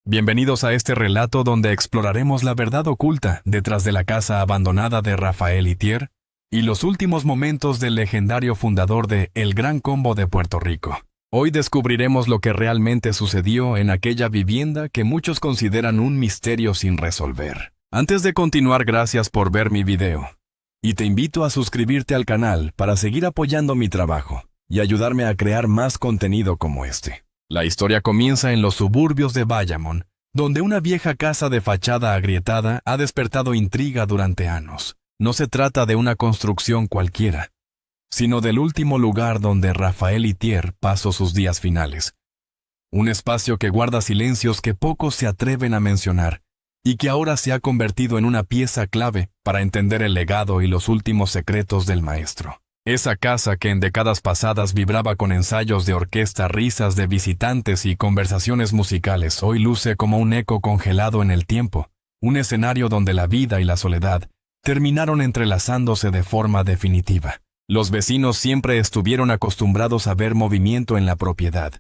Bienvenidos a este relato donde exploraremos la verdad oculta detrás de la casa abandonada de Rafael Ithier y los últimos momentos del legendario fundador de El Gran Combo de Puerto Rico. Hoy descubriremos lo que realmente sucedió en aquella vivienda que muchos consideran un misterio sin resolver. Antes de continuar, gracias por ver mi video. Y te invito a suscribirte al canal para seguir apoyando mi trabajo y ayudarme a crear más contenido como este. La historia comienza en los suburbios de Bayamón, donde una vieja casa de fachada agrietada ha despertado intriga durante años. No se trata de una construcción cualquiera, sino del último lugar donde Rafael Ithier pasó sus días finales. Un espacio que guarda silencios que pocos se atreven a mencionar y que ahora se ha convertido en una pieza clave para entender el legado y los últimos secretos del maestro. Esa casa que en décadas pasadas vibraba con ensayos de orquesta, risas de visitantes y conversaciones musicales, hoy luce como un eco congelado en el tiempo, un escenario donde la vida y la soledad terminaron entrelazándose de forma definitiva. Los vecinos siempre estuvieron acostumbrados a ver movimiento en la propiedad,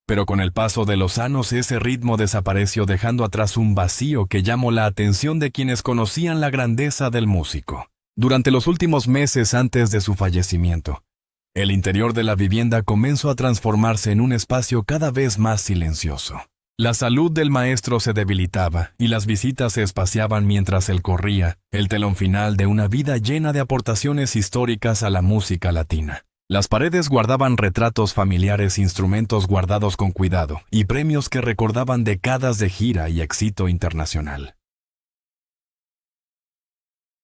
pero con el paso de los años ese ritmo desapareció, dejando atrás un vacío que llamó la atención de quienes conocían la grandeza del músico. Durante los últimos meses antes de su fallecimiento, el interior de la vivienda comenzó a transformarse en un espacio cada vez más silencioso. La salud del maestro se debilitaba y las visitas se espaciaban mientras él corría, el telón final de una vida llena de aportaciones históricas a la música latina. Las paredes guardaban retratos familiares, instrumentos guardados con cuidado y premios que recordaban décadas de gira y éxito internacional.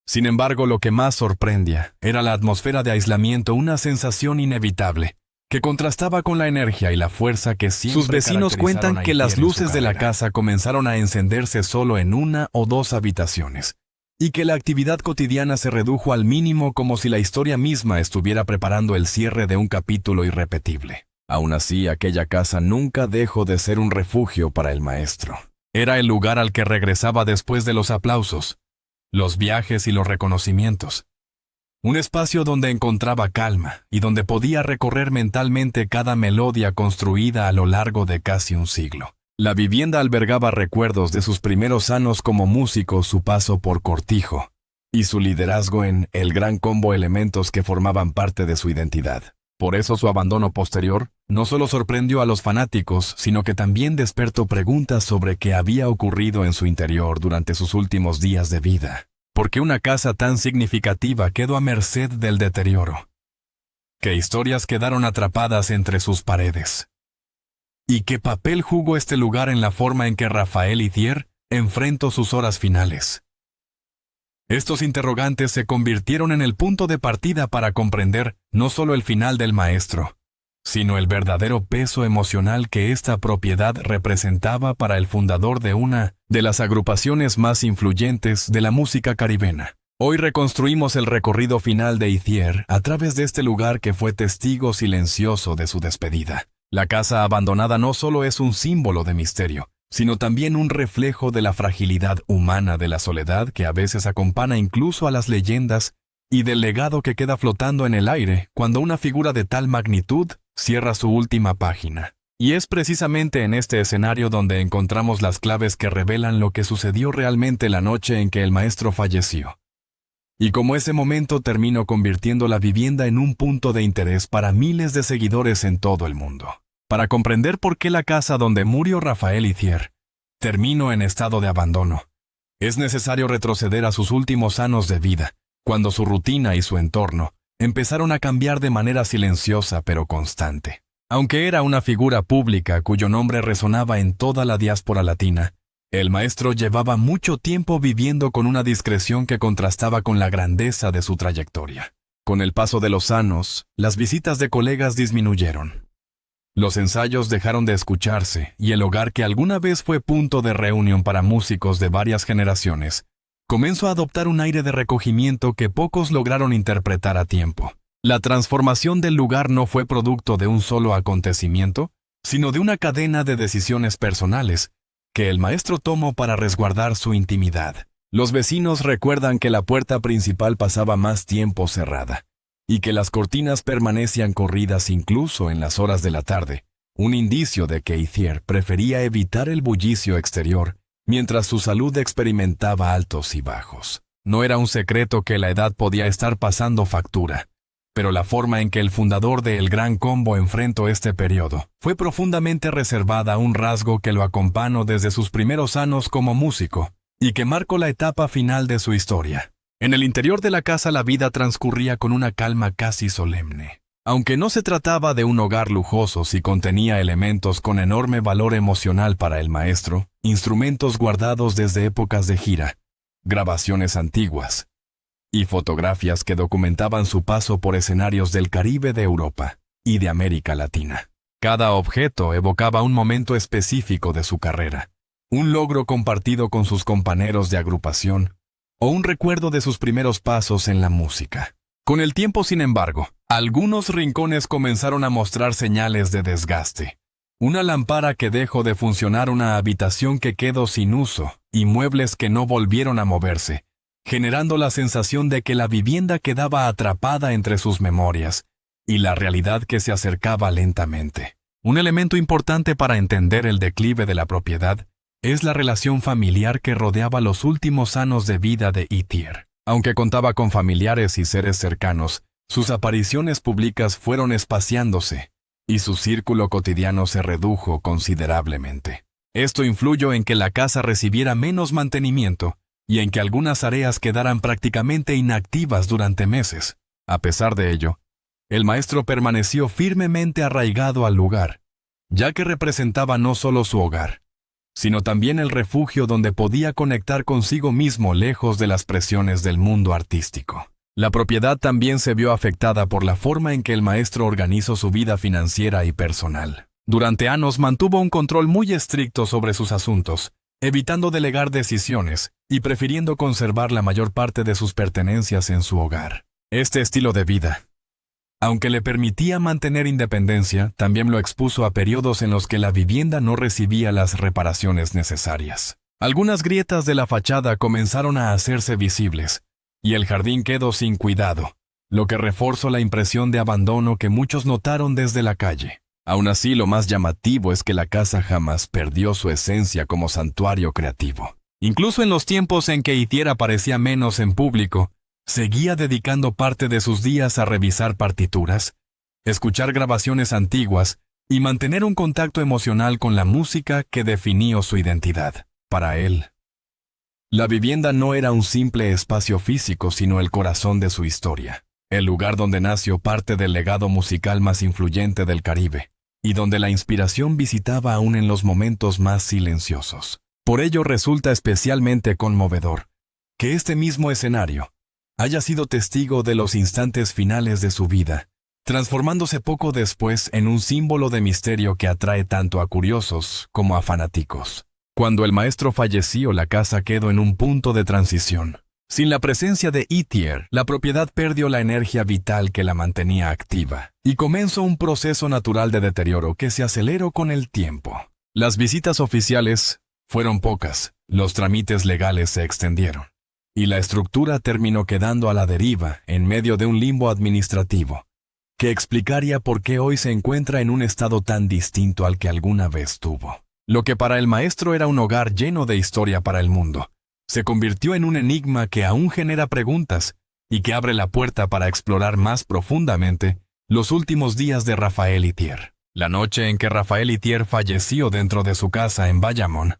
Sin embargo, lo que más sorprendía era la atmósfera de aislamiento, una sensación inevitable, que contrastaba con la energía y la fuerza que siempre. Sus vecinos cuentan que las luces de la casa comenzaron a encenderse solo en una o dos habitaciones, y que la actividad cotidiana se redujo al mínimo, como si la historia misma estuviera preparando el cierre de un capítulo irrepetible. Aún así, aquella casa nunca dejó de ser un refugio para el maestro. Era el lugar al que regresaba después de los aplausos, los viajes y los reconocimientos. Un espacio donde encontraba calma y donde podía recorrer mentalmente cada melodía construida a lo largo de casi un siglo. La vivienda albergaba recuerdos de sus primeros años como músico, su paso por Cortijo y su liderazgo en El Gran Combo, elementos que formaban parte de su identidad. Por eso su abandono posterior no solo sorprendió a los fanáticos, sino que también despertó preguntas sobre qué había ocurrido en su interior durante sus últimos días de vida. ¿Por qué una casa tan significativa quedó a merced del deterioro? ¿Qué historias quedaron atrapadas entre sus paredes? ¿Y qué papel jugó este lugar en la forma en que Rafael Ithier enfrentó sus horas finales? Estos interrogantes se convirtieron en el punto de partida para comprender no solo el final del maestro, sino el verdadero peso emocional que esta propiedad representaba para el fundador de una de las agrupaciones más influyentes de la música caribeña. Hoy reconstruimos el recorrido final de Ithier a través de este lugar que fue testigo silencioso de su despedida. La casa abandonada no solo es un símbolo de misterio, sino también un reflejo de la fragilidad humana, de la soledad que a veces acompaña incluso a las leyendas y del legado que queda flotando en el aire cuando una figura de tal magnitud cierra su última página. Y es precisamente en este escenario donde encontramos las claves que revelan lo que sucedió realmente la noche en que el maestro falleció. Y cómo ese momento terminó convirtiendo la vivienda en un punto de interés para miles de seguidores en todo el mundo. Para comprender por qué la casa donde murió Rafael Ithier terminó en estado de abandono, es necesario retroceder a sus últimos años de vida, cuando su rutina y su entorno empezaron a cambiar de manera silenciosa pero constante. Aunque era una figura pública cuyo nombre resonaba en toda la diáspora latina, el maestro llevaba mucho tiempo viviendo con una discreción que contrastaba con la grandeza de su trayectoria. Con el paso de los años, las visitas de colegas disminuyeron. Los ensayos dejaron de escucharse y el hogar que alguna vez fue punto de reunión para músicos de varias generaciones comenzó a adoptar un aire de recogimiento que pocos lograron interpretar a tiempo. La transformación del lugar no fue producto de un solo acontecimiento, sino de una cadena de decisiones personales que el maestro tomó para resguardar su intimidad. Los vecinos recuerdan que la puerta principal pasaba más tiempo cerrada y que las cortinas permanecían corridas incluso en las horas de la tarde, un indicio de que Ithier prefería evitar el bullicio exterior mientras su salud experimentaba altos y bajos. No era un secreto que la edad podía estar pasando factura, pero la forma en que el fundador de El Gran Combo enfrentó este periodo fue profundamente reservada a un rasgo que lo acompañó desde sus primeros años como músico y que marcó la etapa final de su historia. En el interior de la casa la vida transcurría con una calma casi solemne. Aunque no se trataba de un hogar lujoso, sí contenía elementos con enorme valor emocional para el maestro, instrumentos guardados desde épocas de gira, grabaciones antiguas y fotografías que documentaban su paso por escenarios del Caribe, de Europa y de América Latina. Cada objeto evocaba un momento específico de su carrera, un logro compartido con sus compañeros de agrupación o un recuerdo de sus primeros pasos en la música. Con el tiempo, sin embargo, algunos rincones comenzaron a mostrar señales de desgaste. Una lámpara que dejó de funcionar, una habitación que quedó sin uso y muebles que no volvieron a moverse, generando la sensación de que la vivienda quedaba atrapada entre sus memorias y la realidad que se acercaba lentamente. Un elemento importante para entender el declive de la propiedad es la relación familiar que rodeaba los últimos años de vida de Ithier. Aunque contaba con familiares y seres cercanos, sus apariciones públicas fueron espaciándose y su círculo cotidiano se redujo considerablemente. Esto influyó en que la casa recibiera menos mantenimiento y en que algunas áreas quedaran prácticamente inactivas durante meses. A pesar de ello, el maestro permaneció firmemente arraigado al lugar, ya que representaba no solo su hogar, sino también el refugio donde podía conectar consigo mismo lejos de las presiones del mundo artístico. La propiedad también se vio afectada por la forma en que el maestro organizó su vida financiera y personal. Durante años mantuvo un control muy estricto sobre sus asuntos, evitando delegar decisiones y prefiriendo conservar la mayor parte de sus pertenencias en su hogar. Este estilo de vida, aunque le permitía mantener independencia, también lo expuso a periodos en los que la vivienda no recibía las reparaciones necesarias. Algunas grietas de la fachada comenzaron a hacerse visibles, y el jardín quedó sin cuidado, lo que reforzó la impresión de abandono que muchos notaron desde la calle. Aún así, lo más llamativo es que la casa jamás perdió su esencia como santuario creativo. Incluso en los tiempos en que Ithier aparecía menos en público, seguía dedicando parte de sus días a revisar partituras, escuchar grabaciones antiguas y mantener un contacto emocional con la música que definió su identidad. Para él, la vivienda no era un simple espacio físico, sino el corazón de su historia, el lugar donde nació parte del legado musical más influyente del Caribe, y donde la inspiración visitaba aún en los momentos más silenciosos. Por ello resulta especialmente conmovedor que este mismo escenario haya sido testigo de los instantes finales de su vida, transformándose poco después en un símbolo de misterio que atrae tanto a curiosos como a fanáticos. Cuando el maestro falleció, la casa quedó en un punto de transición. Sin la presencia de Ithier, la propiedad perdió la energía vital que la mantenía activa, y comenzó un proceso natural de deterioro que se aceleró con el tiempo. Las visitas oficiales fueron pocas, los trámites legales se extendieron, y la estructura terminó quedando a la deriva en medio de un limbo administrativo, que explicaría por qué hoy se encuentra en un estado tan distinto al que alguna vez tuvo. Lo que para el maestro era un hogar lleno de historia para el mundo, se convirtió en un enigma que aún genera preguntas y que abre la puerta para explorar más profundamente los últimos días de Raphaël Ithier. La noche en que Raphaël Ithier falleció dentro de su casa en Bayamón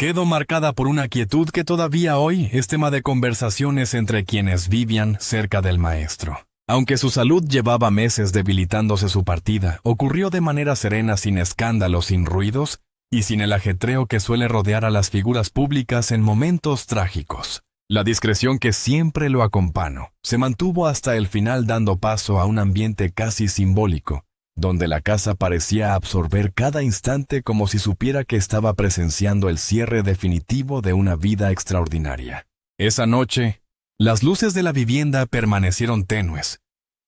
quedó marcada por una quietud que todavía hoy es tema de conversaciones entre quienes vivían cerca del maestro. Aunque su salud llevaba meses debilitándose, su partida ocurrió de manera serena, sin escándalos, sin ruidos y sin el ajetreo que suele rodear a las figuras públicas en momentos trágicos. La discreción que siempre lo acompañó se mantuvo hasta el final, dando paso a un ambiente casi simbólico, donde la casa parecía absorber cada instante como si supiera que estaba presenciando el cierre definitivo de una vida extraordinaria. Esa noche, las luces de la vivienda permanecieron tenues,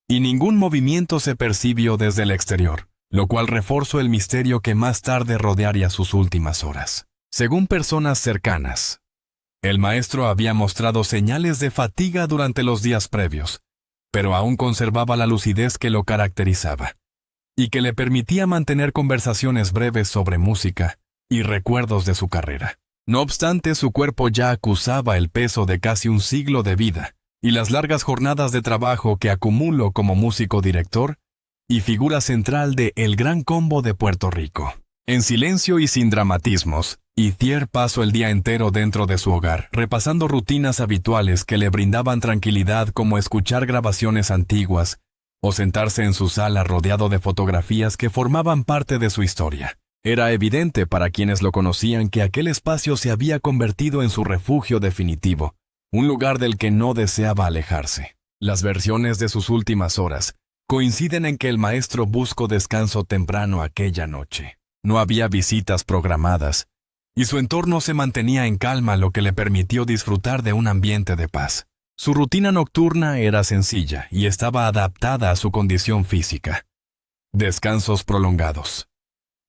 y ningún movimiento se percibió desde el exterior, lo cual reforzó el misterio que más tarde rodearía sus últimas horas. Según personas cercanas, el maestro había mostrado señales de fatiga durante los días previos, pero aún conservaba la lucidez que lo caracterizaba. y que le permitía mantener conversaciones breves sobre música y recuerdos de su carrera. No obstante, su cuerpo ya acusaba el peso de casi un siglo de vida y las largas jornadas de trabajo que acumuló como músico director y figura central de El Gran Combo de Puerto Rico. En silencio y sin dramatismos, Ithier pasó el día entero dentro de su hogar, repasando rutinas habituales que le brindaban tranquilidad, como escuchar grabaciones antiguas o sentarse en su sala rodeado de fotografías que formaban parte de su historia. Era evidente para quienes lo conocían que aquel espacio se había convertido en su refugio definitivo, un lugar del que no deseaba alejarse. Las versiones de sus últimas horas coinciden en que el maestro buscó descanso temprano aquella noche. No había visitas programadas, y su entorno se mantenía en calma, lo que le permitió disfrutar de un ambiente de paz. Su rutina nocturna era sencilla y estaba adaptada a su condición física. Descansos prolongados,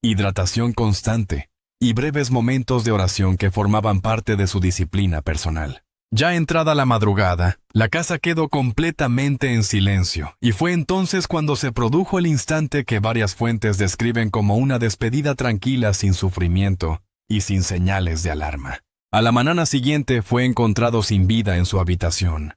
hidratación constante y breves momentos de oración que formaban parte de su disciplina personal. Ya entrada la madrugada, la casa quedó completamente en silencio, y fue entonces cuando se produjo el instante que varias fuentes describen como una despedida tranquila, sin sufrimiento y sin señales de alarma. A la mañana siguiente fue encontrado sin vida en su habitación,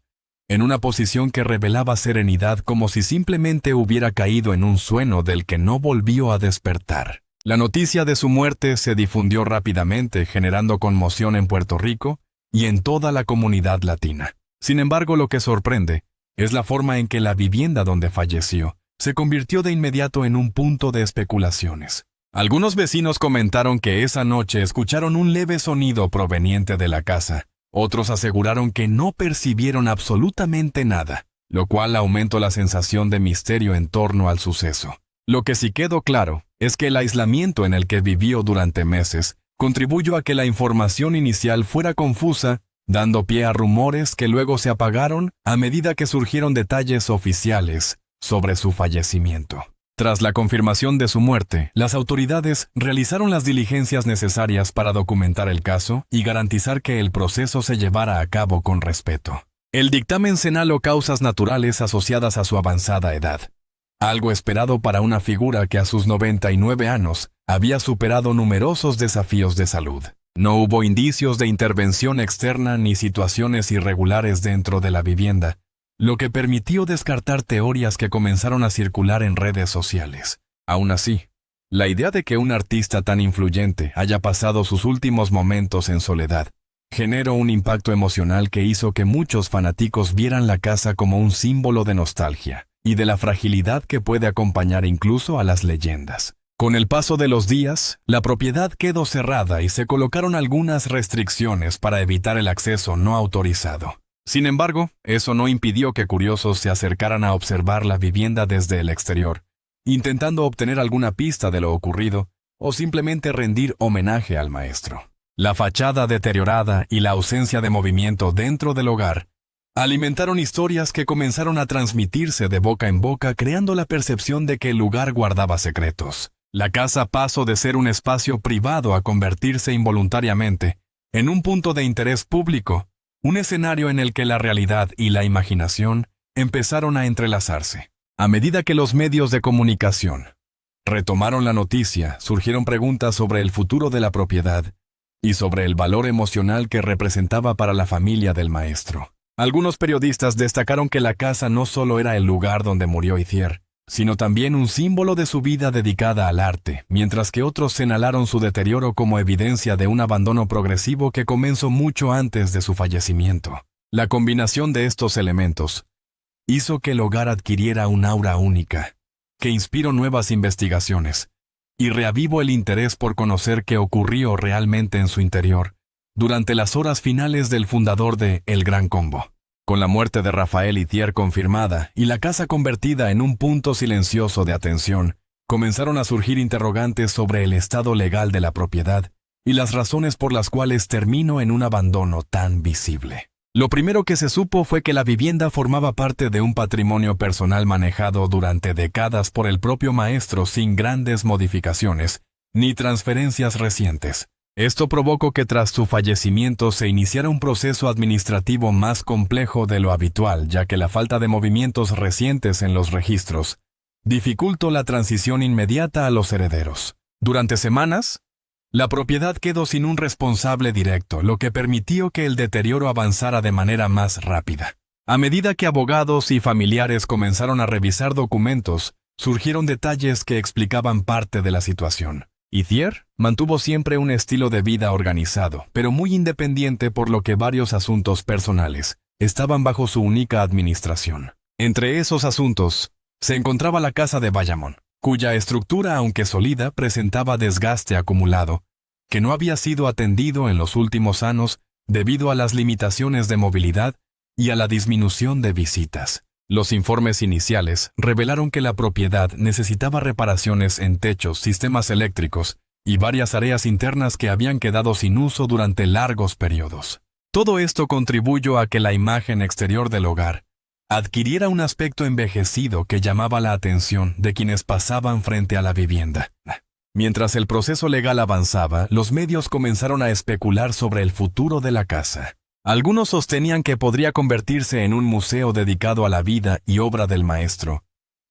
en una posición que revelaba serenidad, como si simplemente hubiera caído en un sueño del que no volvió a despertar. La noticia de su muerte se difundió rápidamente, generando conmoción en Puerto Rico y en toda la comunidad latina. Sin embargo, lo que sorprende es la forma en que la vivienda donde falleció se convirtió de inmediato en un punto de especulaciones. Algunos vecinos comentaron que esa noche escucharon un leve sonido proveniente de la casa. Otros aseguraron que no percibieron absolutamente nada, lo cual aumentó la sensación de misterio en torno al suceso. Lo que sí quedó claro es que el aislamiento en el que vivió durante meses contribuyó a que la información inicial fuera confusa, dando pie a rumores que luego se apagaron a medida que surgieron detalles oficiales sobre su fallecimiento. Tras la confirmación de su muerte, las autoridades realizaron las diligencias necesarias para documentar el caso y garantizar que el proceso se llevara a cabo con respeto. El dictamen señaló causas naturales asociadas a su avanzada edad, algo esperado para una figura que a sus 99 años había superado numerosos desafíos de salud. No hubo indicios de intervención externa ni situaciones irregulares dentro de la vivienda, lo que permitió descartar teorías que comenzaron a circular en redes sociales. Aún así, la idea de que un artista tan influyente haya pasado sus últimos momentos en soledad generó un impacto emocional que hizo que muchos fanáticos vieran la casa como un símbolo de nostalgia y de la fragilidad que puede acompañar incluso a las leyendas. Con el paso de los días, la propiedad quedó cerrada y se colocaron algunas restricciones para evitar el acceso no autorizado. Sin embargo, eso no impidió que curiosos se acercaran a observar la vivienda desde el exterior, intentando obtener alguna pista de lo ocurrido o simplemente rendir homenaje al maestro. La fachada deteriorada y la ausencia de movimiento dentro del hogar alimentaron historias que comenzaron a transmitirse de boca en boca, creando la percepción de que el lugar guardaba secretos. La casa pasó de ser un espacio privado a convertirse involuntariamente en un punto de interés público, un escenario en el que la realidad y la imaginación empezaron a entrelazarse. A medida que los medios de comunicación retomaron la noticia, surgieron preguntas sobre el futuro de la propiedad y sobre el valor emocional que representaba para la familia del maestro. Algunos periodistas destacaron que la casa no solo era el lugar donde murió Ithier, sino también un símbolo de su vida dedicada al arte, mientras que otros señalaron su deterioro como evidencia de un abandono progresivo que comenzó mucho antes de su fallecimiento. La combinación de estos elementos hizo que el hogar adquiriera un aura única, que inspiró nuevas investigaciones y reavivó el interés por conocer qué ocurrió realmente en su interior durante las horas finales del fundador de El Gran Combo. Con la muerte de Rafael Ithier confirmada y la casa convertida en un punto silencioso de atención, comenzaron a surgir interrogantes sobre el estado legal de la propiedad y las razones por las cuales terminó en un abandono tan visible. Lo primero que se supo fue que la vivienda formaba parte de un patrimonio personal manejado durante décadas por el propio maestro sin grandes modificaciones ni transferencias recientes. Esto provocó que tras su fallecimiento se iniciara un proceso administrativo más complejo de lo habitual, ya que la falta de movimientos recientes en los registros dificultó la transición inmediata a los herederos. Durante semanas, la propiedad quedó sin un responsable directo, lo que permitió que el deterioro avanzara de manera más rápida. A medida que abogados y familiares comenzaron a revisar documentos, surgieron detalles que explicaban parte de la situación. Ithier mantuvo siempre un estilo de vida organizado, pero muy independiente, por lo que varios asuntos personales estaban bajo su única administración. Entre esos asuntos se encontraba la casa de Bayamón, cuya estructura, aunque sólida, presentaba desgaste acumulado, que no había sido atendido en los últimos años debido a las limitaciones de movilidad y a la disminución de visitas. Los informes iniciales revelaron que la propiedad necesitaba reparaciones en techos, sistemas eléctricos y varias áreas internas que habían quedado sin uso durante largos periodos. Todo esto contribuyó a que la imagen exterior del hogar adquiriera un aspecto envejecido que llamaba la atención de quienes pasaban frente a la vivienda. Mientras el proceso legal avanzaba, los medios comenzaron a especular sobre el futuro de la casa. Algunos sostenían que podría convertirse en un museo dedicado a la vida y obra del maestro,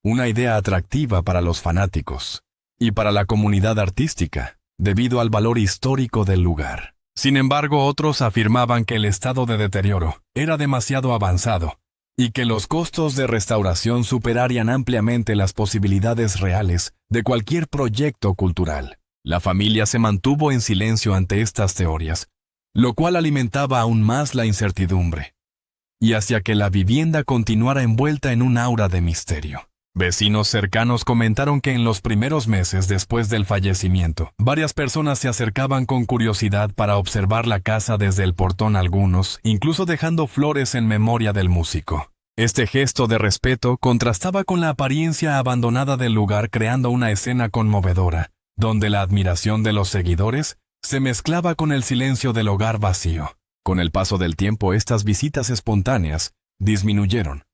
una idea atractiva para los fanáticos y para la comunidad artística, debido al valor histórico del lugar. Sin embargo, otros afirmaban que el estado de deterioro era demasiado avanzado y que los costos de restauración superarían ampliamente las posibilidades reales de cualquier proyecto cultural. La familia se mantuvo en silencio ante estas teorías, lo cual alimentaba aún más la incertidumbre, y hacía que la vivienda continuara envuelta en un aura de misterio. Vecinos cercanos comentaron que en los primeros meses después del fallecimiento, varias personas se acercaban con curiosidad para observar la casa desde el portón, algunos incluso dejando flores en memoria del músico. Este gesto de respeto contrastaba con la apariencia abandonada del lugar, creando una escena conmovedora, donde la admiración de los seguidores se mezclaba con el silencio del hogar vacío. Con el paso del tiempo, estas visitas espontáneas disminuyeron,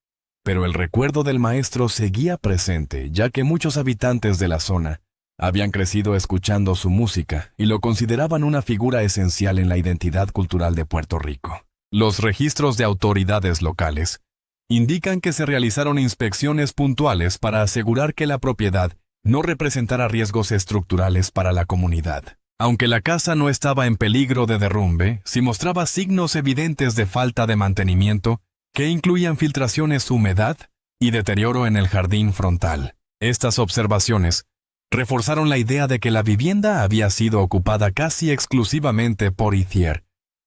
pero el recuerdo del maestro seguía presente, ya que muchos habitantes de la zona habían crecido escuchando su música y lo consideraban una figura esencial en la identidad cultural de Puerto Rico. Los registros de autoridades locales indican que se realizaron inspecciones puntuales para asegurar que la propiedad no representara riesgos estructurales para la comunidad. Aunque la casa no estaba en peligro de derrumbe, sí mostraba signos evidentes de falta de mantenimiento, que incluían filtraciones, humedad y deterioro en el jardín frontal. Estas observaciones reforzaron la idea de que la vivienda había sido ocupada casi exclusivamente por Ithier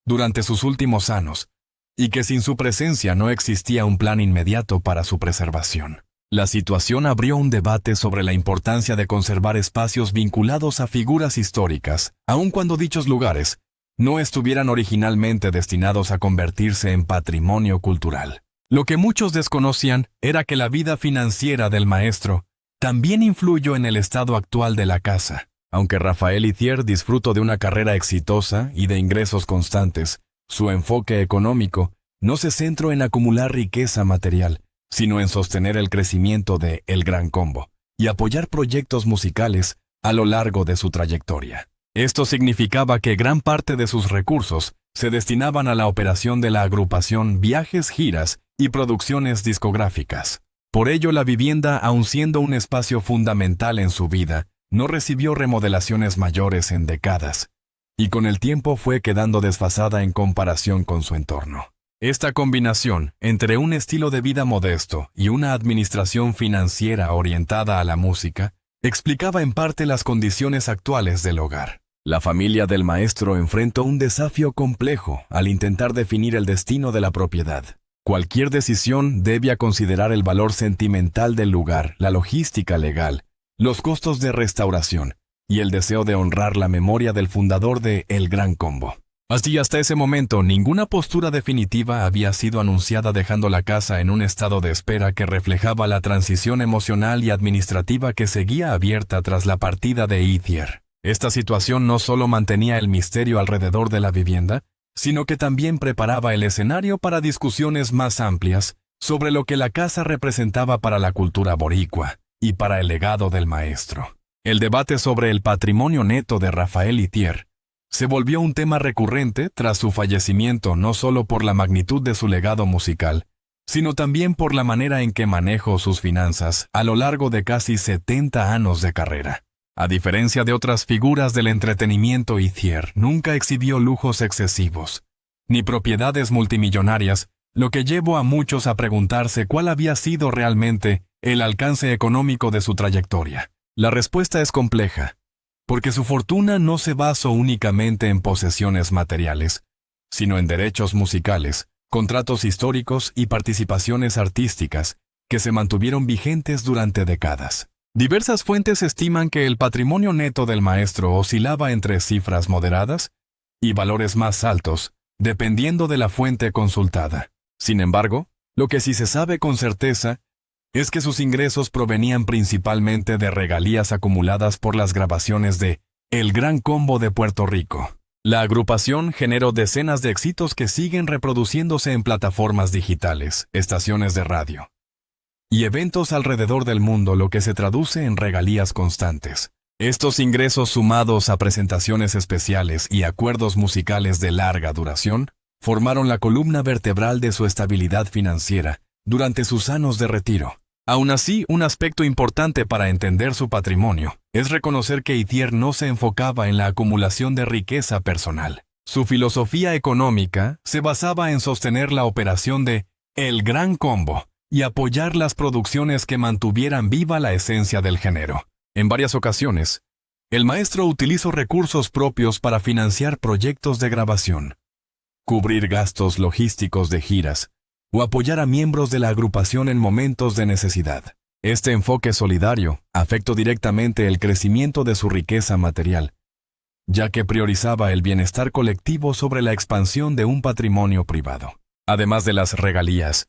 durante sus últimos años, y que sin su presencia no existía un plan inmediato para su preservación. La situación abrió un debate sobre la importancia de conservar espacios vinculados a figuras históricas, aun cuando dichos lugares no estuvieran originalmente destinados a convertirse en patrimonio cultural. Lo que muchos desconocían era que la vida financiera del maestro también influyó en el estado actual de la casa. Aunque Rafael Ithier disfrutó de una carrera exitosa y de ingresos constantes, su enfoque económico no se centró en acumular riqueza material, sino en sostener el crecimiento de El Gran Combo y apoyar proyectos musicales a lo largo de su trayectoria. Esto significaba que gran parte de sus recursos se destinaban a la operación de la agrupación, viajes, giras y producciones discográficas. Por ello, la vivienda, aun siendo un espacio fundamental en su vida, no recibió remodelaciones mayores en décadas, y con el tiempo fue quedando desfasada en comparación con su entorno. Esta combinación entre un estilo de vida modesto y una administración financiera orientada a la música explicaba en parte las condiciones actuales del hogar. La familia del maestro enfrentó un desafío complejo al intentar definir el destino de la propiedad. Cualquier decisión debía considerar el valor sentimental del lugar, la logística legal, los costos de restauración y el deseo de honrar la memoria del fundador de El Gran Combo. Así, hasta ese momento, ninguna postura definitiva había sido anunciada, dejando la casa en un estado de espera que reflejaba la transición emocional y administrativa que seguía abierta tras la partida de Ithier. Esta situación no solo mantenía el misterio alrededor de la vivienda, sino que también preparaba el escenario para discusiones más amplias sobre lo que la casa representaba para la cultura boricua y para el legado del maestro. El debate sobre el patrimonio neto de Rafael Ithier se volvió un tema recurrente tras su fallecimiento, no solo por la magnitud de su legado musical, sino también por la manera en que manejó sus finanzas a lo largo de casi 70 años de carrera. A diferencia de otras figuras del entretenimiento, Ithier nunca exhibió lujos excesivos, ni propiedades multimillonarias, lo que llevó a muchos a preguntarse cuál había sido realmente el alcance económico de su trayectoria. La respuesta es compleja, porque su fortuna no se basó únicamente en posesiones materiales, sino en derechos musicales, contratos históricos y participaciones artísticas que se mantuvieron vigentes durante décadas. Diversas fuentes estiman que el patrimonio neto del maestro oscilaba entre cifras moderadas y valores más altos, dependiendo de la fuente consultada. Sin embargo, lo que sí se sabe con certeza es que sus ingresos provenían principalmente de regalías acumuladas por las grabaciones de El Gran Combo de Puerto Rico. La agrupación generó decenas de éxitos que siguen reproduciéndose en plataformas digitales, estaciones de radio y eventos alrededor del mundo, lo que se traduce en regalías constantes. Estos ingresos, sumados a presentaciones especiales y acuerdos musicales de larga duración, formaron la columna vertebral de su estabilidad financiera durante sus años de retiro. Aún así, un aspecto importante para entender su patrimonio es reconocer que Ithier no se enfocaba en la acumulación de riqueza personal. Su filosofía económica se basaba en sostener la operación de El Gran Combo y apoyar las producciones que mantuvieran viva la esencia del género. En varias ocasiones, el maestro utilizó recursos propios para financiar proyectos de grabación, cubrir gastos logísticos de giras o apoyar a miembros de la agrupación en momentos de necesidad. Este enfoque solidario afectó directamente el crecimiento de su riqueza material, ya que priorizaba el bienestar colectivo sobre la expansión de un patrimonio privado. Además de las regalías,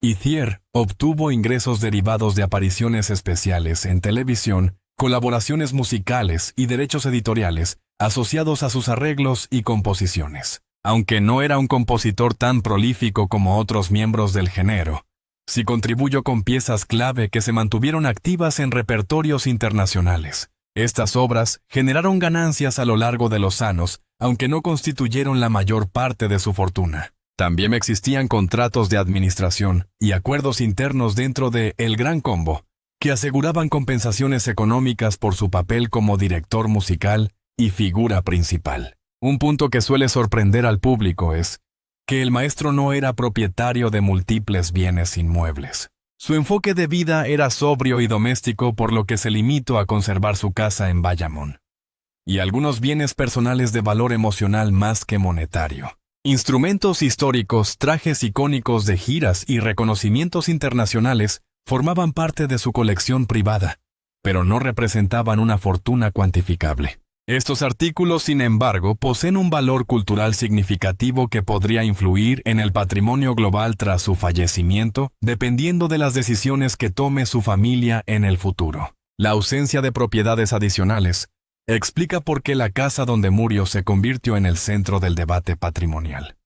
Ithier obtuvo ingresos derivados de apariciones especiales en televisión, colaboraciones musicales y derechos editoriales asociados a sus arreglos y composiciones. Aunque no era un compositor tan prolífico como otros miembros del género, sí contribuyó con piezas clave que se mantuvieron activas en repertorios internacionales. Estas obras generaron ganancias a lo largo de los años, aunque no constituyeron la mayor parte de su fortuna. También existían contratos de administración y acuerdos internos dentro de El Gran Combo, que aseguraban compensaciones económicas por su papel como director musical y figura principal. Un punto que suele sorprender al público es que el maestro no era propietario de múltiples bienes inmuebles. Su enfoque de vida era sobrio y doméstico, por lo que se limitó a conservar su casa en Bayamón y algunos bienes personales de valor emocional más que monetario. Instrumentos históricos, trajes icónicos de giras y reconocimientos internacionales formaban parte de su colección privada, pero no representaban una fortuna cuantificable. Estos artículos, sin embargo, poseen un valor cultural significativo que podría influir en el patrimonio global tras su fallecimiento, dependiendo de las decisiones que tome su familia en el futuro. La ausencia de propiedades adicionales explica por qué la casa donde murió se convirtió en el centro del debate patrimonial.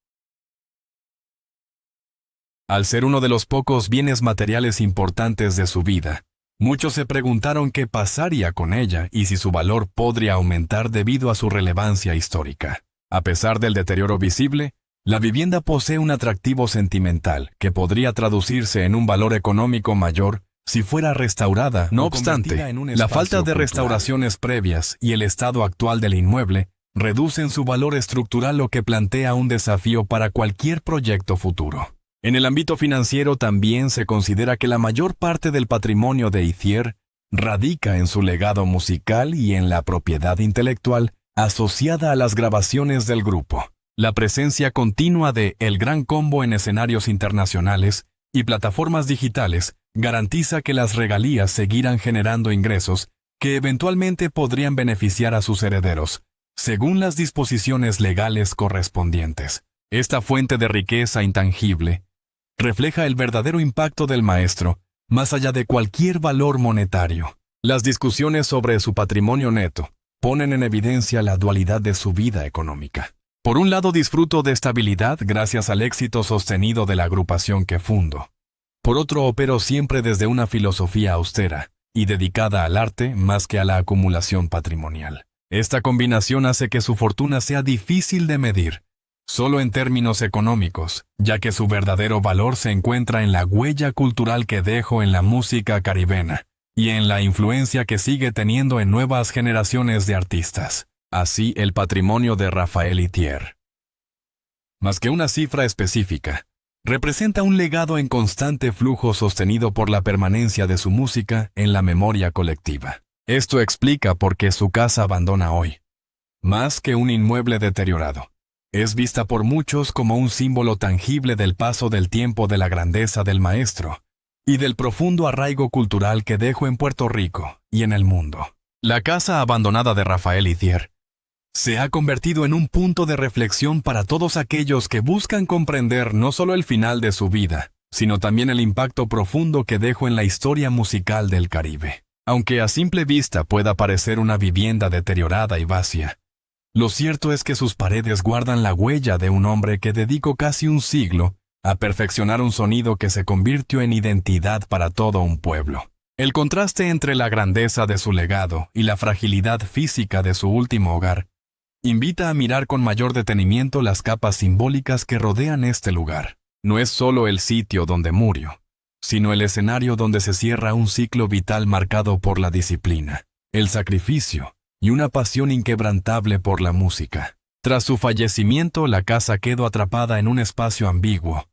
Al ser uno de los pocos bienes materiales importantes de su vida, muchos se preguntaron qué pasaría con ella y si su valor podría aumentar debido a su relevancia histórica. A pesar del deterioro visible, la vivienda posee un atractivo sentimental que podría traducirse en un valor económico mayor si fuera restaurada. No obstante, la falta de restauraciones previas y el estado actual del inmueble reducen su valor estructural, lo que plantea un desafío para cualquier proyecto futuro. En el ámbito financiero también se considera que la mayor parte del patrimonio de Ithier radica en su legado musical y en la propiedad intelectual asociada a las grabaciones del grupo. La presencia continua de El Gran Combo en escenarios internacionales y plataformas digitales garantiza que las regalías seguirán generando ingresos que eventualmente podrían beneficiar a sus herederos, según las disposiciones legales correspondientes. Esta fuente de riqueza intangible refleja el verdadero impacto del maestro, más allá de cualquier valor monetario. Las discusiones sobre su patrimonio neto ponen en evidencia la dualidad de su vida económica. Por un lado, disfruto de estabilidad gracias al éxito sostenido de la agrupación que fundo. Por otro, opero siempre desde una filosofía austera y dedicada al arte más que a la acumulación patrimonial. Esta combinación hace que su fortuna sea difícil de medir, solo en términos económicos, ya que su verdadero valor se encuentra en la huella cultural que dejó en la música caribeña y en la influencia que sigue teniendo en nuevas generaciones de artistas. Así, el patrimonio de Rafael Itier, más que una cifra específica, representa un legado en constante flujo sostenido por la permanencia de su música en la memoria colectiva. Esto explica por qué su casa abandona hoy, más que un inmueble deteriorado, es vista por muchos como un símbolo tangible del paso del tiempo, de la grandeza del maestro y del profundo arraigo cultural que dejó en Puerto Rico y en el mundo. La casa abandonada de Rafael Itier se ha convertido en un punto de reflexión para todos aquellos que buscan comprender no solo el final de su vida, sino también el impacto profundo que dejó en la historia musical del Caribe. Aunque a simple vista pueda parecer una vivienda deteriorada y vacía, lo cierto es que sus paredes guardan la huella de un hombre que dedicó casi un siglo a perfeccionar un sonido que se convirtió en identidad para todo un pueblo. El contraste entre la grandeza de su legado y la fragilidad física de su último hogar invita a mirar con mayor detenimiento las capas simbólicas que rodean este lugar. No es solo el sitio donde murió, sino el escenario donde se cierra un ciclo vital marcado por la disciplina, el sacrificio y una pasión inquebrantable por la música. Tras su fallecimiento, la casa quedó atrapada en un espacio ambiguo,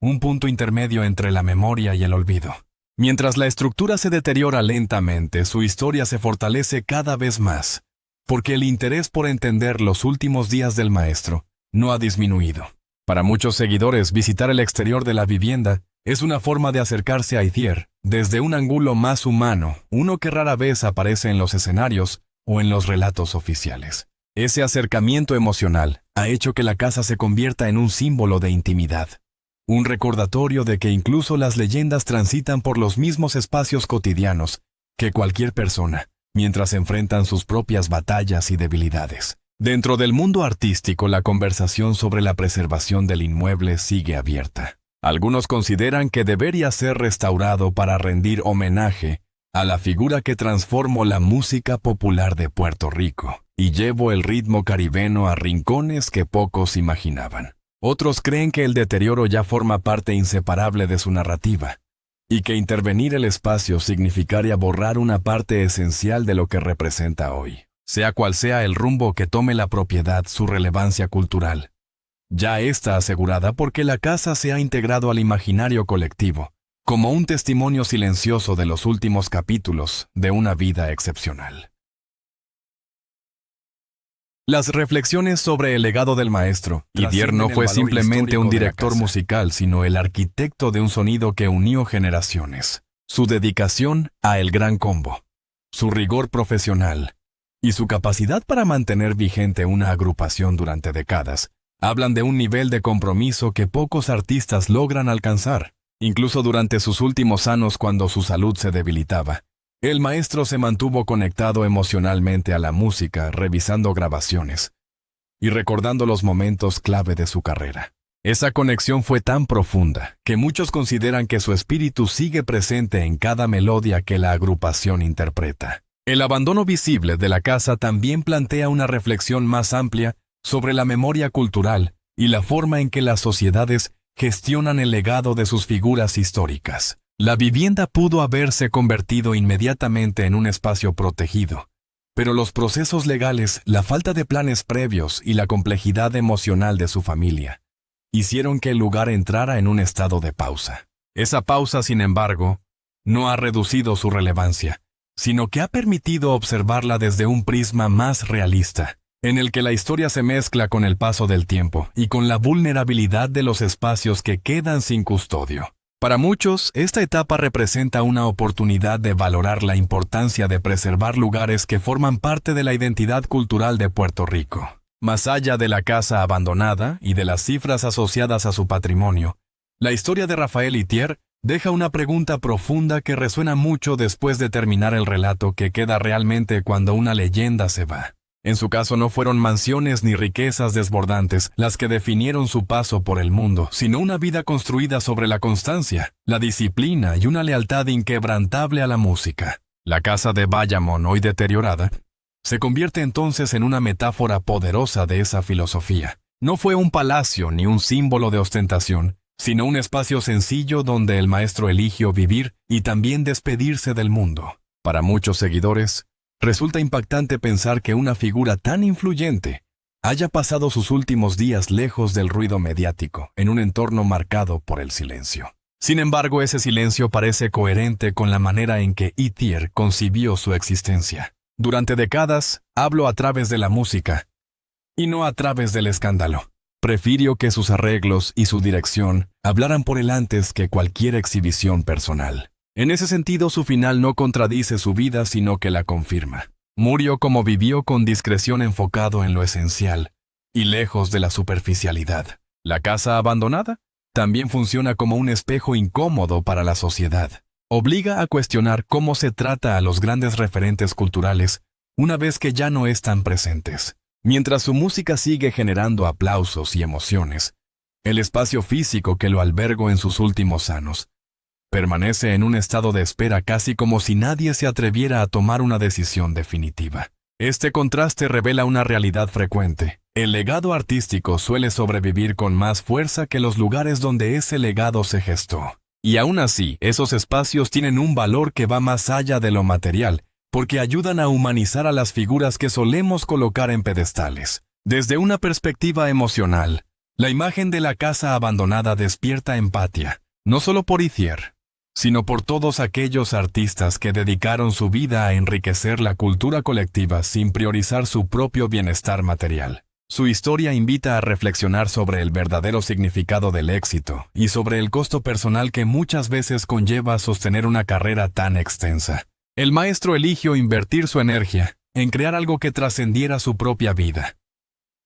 un punto intermedio entre la memoria y el olvido. Mientras la estructura se deteriora lentamente, su historia se fortalece cada vez más, porque el interés por entender los últimos días del maestro no ha disminuido. Para muchos seguidores, visitar el exterior de la vivienda es una forma de acercarse a Itier desde un ángulo más humano, uno que rara vez aparece en los escenarios o en los relatos oficiales. Ese acercamiento emocional ha hecho que la casa se convierta en un símbolo de intimidad, un recordatorio de que incluso las leyendas transitan por los mismos espacios cotidianos que cualquier persona, mientras enfrentan sus propias batallas y debilidades. Dentro del mundo artístico, la conversación sobre la preservación del inmueble sigue abierta. Algunos consideran que debería ser restaurado para rendir homenaje a la figura que transformó la música popular de Puerto Rico y llevó el ritmo caribeño a rincones que pocos imaginaban. Otros creen que el deterioro ya forma parte inseparable de su narrativa y que intervenir el espacio significaría borrar una parte esencial de lo que representa hoy. Sea cual sea el rumbo que tome la propiedad, su relevancia cultural ya está asegurada porque la casa se ha integrado al imaginario colectivo, como un testimonio silencioso de los últimos capítulos de una vida excepcional. Las reflexiones sobre el legado del maestro. Itier no fue simplemente un director musical, sino el arquitecto de un sonido que unió generaciones. Su dedicación a El Gran Combo, su rigor profesional y su capacidad para mantener vigente una agrupación durante décadas hablan de un nivel de compromiso que pocos artistas logran alcanzar. Incluso durante sus últimos años, cuando su salud se debilitaba, el maestro se mantuvo conectado emocionalmente a la música, revisando grabaciones y recordando los momentos clave de su carrera. Esa conexión fue tan profunda que muchos consideran que su espíritu sigue presente en cada melodía que la agrupación interpreta. El abandono visible de la casa también plantea una reflexión más amplia sobre la memoria cultural y la forma en que las sociedades gestionan el legado de sus figuras históricas. La vivienda pudo haberse convertido inmediatamente en un espacio protegido, pero los procesos legales, la falta de planes previos y la complejidad emocional de su familia hicieron que el lugar entrara en un estado de pausa. Esa pausa, sin embargo, no ha reducido su relevancia, sino que ha permitido observarla desde un prisma más realista, en el que la historia se mezcla con el paso del tiempo y con la vulnerabilidad de los espacios que quedan sin custodio. Para muchos, esta etapa representa una oportunidad de valorar la importancia de preservar lugares que forman parte de la identidad cultural de Puerto Rico. Más allá de la casa abandonada y de las cifras asociadas a su patrimonio, la historia de Rafael Itier deja una pregunta profunda que resuena mucho después de terminar el relato que queda realmente cuando una leyenda se va. En su caso no fueron mansiones ni riquezas desbordantes las que definieron su paso por el mundo, sino una vida construida sobre la constancia, la disciplina y una lealtad inquebrantable a la música. La casa de Bayamón, hoy deteriorada, se convierte entonces en una metáfora poderosa de esa filosofía. No fue un palacio ni un símbolo de ostentación, sino un espacio sencillo donde el maestro eligió vivir y también despedirse del mundo. Para muchos seguidores, resulta impactante pensar que una figura tan influyente haya pasado sus últimos días lejos del ruido mediático, en un entorno marcado por el silencio. Sin embargo, ese silencio parece coherente con la manera en que Ithier concibió su existencia. Durante décadas, habló a través de la música, y no a través del escándalo. Prefirió que sus arreglos y su dirección hablaran por él antes que cualquier exhibición personal. En ese sentido, su final no contradice su vida, sino que la confirma. Murió como vivió, con discreción, enfocado en lo esencial y lejos de la superficialidad. La casa abandonada también funciona como un espejo incómodo para la sociedad. Obliga a cuestionar cómo se trata a los grandes referentes culturales una vez que ya no están presentes. Mientras su música sigue generando aplausos y emociones, el espacio físico que lo albergó en sus últimos años permanece en un estado de espera, casi como si nadie se atreviera a tomar una decisión definitiva. Este contraste revela una realidad frecuente. El legado artístico suele sobrevivir con más fuerza que los lugares donde ese legado se gestó. Y aún así, esos espacios tienen un valor que va más allá de lo material, porque ayudan a humanizar a las figuras que solemos colocar en pedestales. Desde una perspectiva emocional, la imagen de la casa abandonada despierta empatía, no solo por Ithier, sino por todos aquellos artistas que dedicaron su vida a enriquecer la cultura colectiva sin priorizar su propio bienestar material. Su historia invita a reflexionar sobre el verdadero significado del éxito y sobre el costo personal que muchas veces conlleva sostener una carrera tan extensa. El maestro eligió invertir su energía en crear algo que trascendiera su propia vida.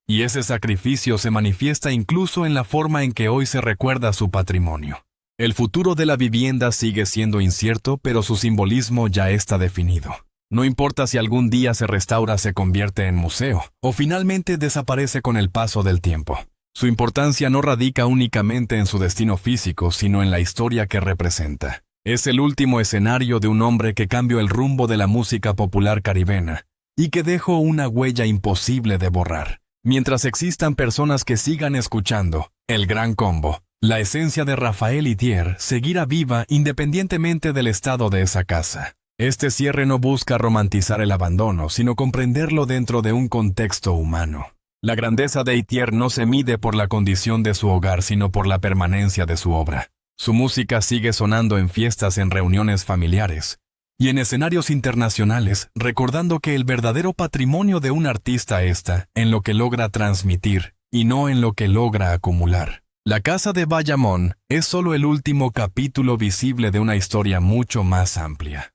Y ese sacrificio se manifiesta incluso en la forma en que hoy se recuerda su patrimonio. El futuro de la vivienda sigue siendo incierto, pero su simbolismo ya está definido. No importa si algún día se restaura, se convierte en museo, o finalmente desaparece con el paso del tiempo. Su importancia no radica únicamente en su destino físico, sino en la historia que representa. Es el último escenario de un hombre que cambió el rumbo de la música popular caribeña y que dejó una huella imposible de borrar. Mientras existan personas que sigan escuchando El Gran Combo, la esencia de Raphael Ithier seguirá viva independientemente del estado de esa casa. Este cierre no busca romantizar el abandono, sino comprenderlo dentro de un contexto humano. La grandeza de Ithier no se mide por la condición de su hogar, sino por la permanencia de su obra. Su música sigue sonando en fiestas, en reuniones familiares y en escenarios internacionales, recordando que el verdadero patrimonio de un artista está en lo que logra transmitir y no en lo que logra acumular. La casa de Bayamón es solo el último capítulo visible de una historia mucho más amplia.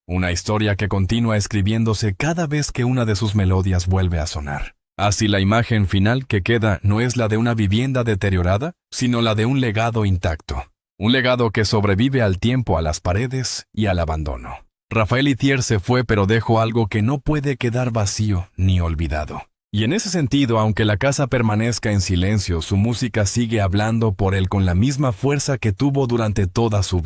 Una historia que continúa escribiéndose cada vez que una de sus melodías vuelve a sonar. Así, la imagen final que queda no es la de una vivienda deteriorada, sino la de un legado intacto. Un legado que sobrevive al tiempo, a las paredes y al abandono. Raphael Ithier se fue, pero dejó algo que no puede quedar vacío ni olvidado. Y en ese sentido, aunque la casa permanezca en silencio, su música sigue hablando por él con la misma fuerza que tuvo durante toda su vida.